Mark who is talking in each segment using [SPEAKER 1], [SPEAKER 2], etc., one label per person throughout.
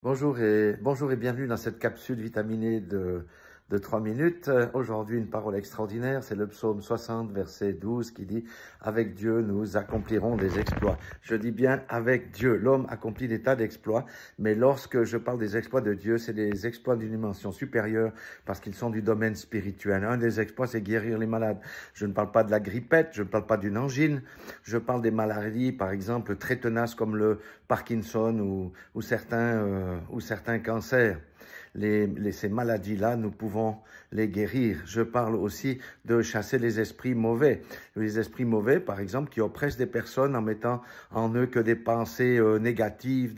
[SPEAKER 1] Bonjour et bienvenue dans cette capsule vitaminée de 3 minutes. Aujourd'hui, une parole extraordinaire, c'est le psaume 60, verset 12 qui dit « Avec Dieu, nous accomplirons des exploits ». Je dis bien « avec Dieu ». L'homme accomplit des tas d'exploits, mais lorsque je parle des exploits de Dieu, c'est des exploits d'une dimension supérieure parce qu'ils sont du domaine spirituel. Un des exploits, c'est guérir les malades. Je ne parle pas de la grippette, je ne parle pas d'une angine, je parle des maladies, par exemple, très tenaces comme le Parkinson ou certains cancers. Ces maladies-là, nous pouvons les guérir. Je parle aussi de chasser les esprits mauvais. Les esprits mauvais, par exemple, qui oppressent des personnes en mettant en eux que des pensées négatives,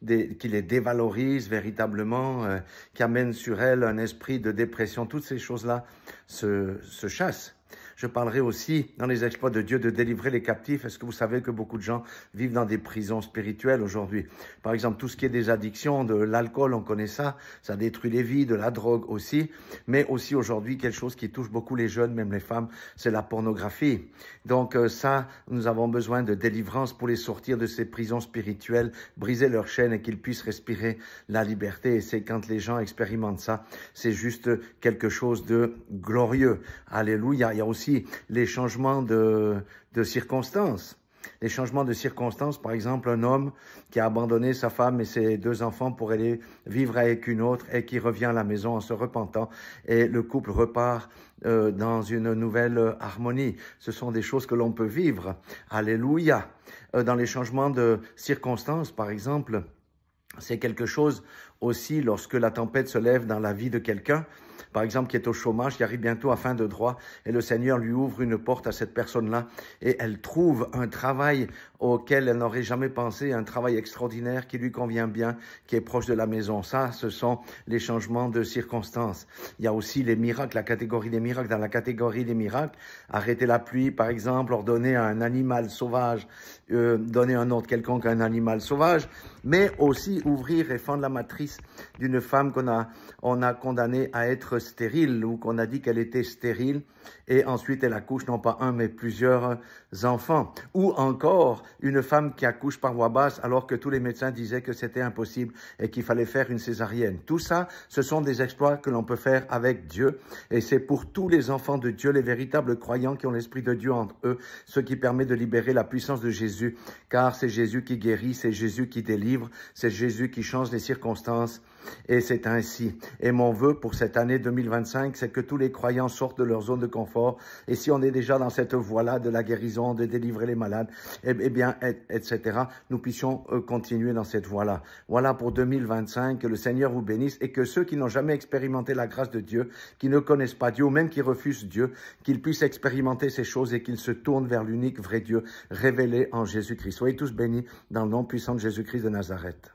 [SPEAKER 1] qui les dévalorisent véritablement, qui amènent sur elles un esprit de dépression. Toutes ces choses-là se chassent. Je parlerai aussi, dans les exploits de Dieu, de délivrer les captifs. Est-ce que vous savez que beaucoup de gens vivent dans des prisons spirituelles aujourd'hui? Par exemple, tout ce qui est des addictions, de l'alcool, on connaît ça, ça détruit les vies, de la drogue aussi. Mais aussi aujourd'hui, quelque chose qui touche beaucoup les jeunes, même les femmes, c'est la pornographie. Donc ça, nous avons besoin de délivrance pour les sortir de ces prisons spirituelles, briser leurs chaînes et qu'ils puissent respirer la liberté. Et c'est quand les gens expérimentent ça, c'est juste quelque chose de glorieux. Alléluia. Il y a aussi les changements de circonstances. Les changements de circonstances, par exemple, un homme qui a abandonné sa femme et ses 2 enfants pour aller vivre avec une autre et qui revient à la maison en se repentant et le couple repart dans une nouvelle harmonie. Ce sont des choses que l'on peut vivre. Alléluia. Dans les changements de circonstances, par exemple, c'est quelque chose aussi lorsque la tempête se lève dans la vie de quelqu'un, par exemple qui est au chômage, qui arrive bientôt à fin de droit, et le Seigneur lui ouvre une porte à cette personne-là, et elle trouve un travail auquel elle n'aurait jamais pensé, un travail extraordinaire qui lui convient bien, qui est proche de la maison. Ça, ce sont les changements de circonstances. Il y a aussi les miracles, la catégorie des miracles. Dans la catégorie des miracles, arrêter la pluie, par exemple, ordonner à un animal sauvage, donner un ordre quelconque à un animal sauvage, mais aussi ouvrir et fendre la matrice d'une femme on a condamnée à être stérile ou qu'on a dit qu'elle était stérile et ensuite elle accouche non pas un mais plusieurs enfants. Ou encore une femme qui accouche par voie basse alors que tous les médecins disaient que c'était impossible et qu'il fallait faire une césarienne. Tout ça, ce sont des exploits que l'on peut faire avec Dieu et c'est pour tous les enfants de Dieu, les véritables croyants qui ont l'Esprit de Dieu en eux, ce qui permet de libérer la puissance de Jésus, car c'est Jésus qui guérit, c'est Jésus qui délivre, c'est Jésus qui change les circonstances et c'est ainsi. Et mon vœu pour cette année 2025, c'est que tous les croyants sortent de leur zone de confort. Et si on est déjà dans cette voie-là de la guérison, de délivrer les malades, etc., nous puissions continuer dans cette voie-là. Voilà pour 2025, que le Seigneur vous bénisse et que ceux qui n'ont jamais expérimenté la grâce de Dieu, qui ne connaissent pas Dieu ou même qui refusent Dieu, qu'ils puissent expérimenter ces choses et qu'ils se tournent vers l'unique vrai Dieu révélé en Jésus-Christ. Soyez tous bénis dans le nom puissant de Jésus-Christ de Nazareth.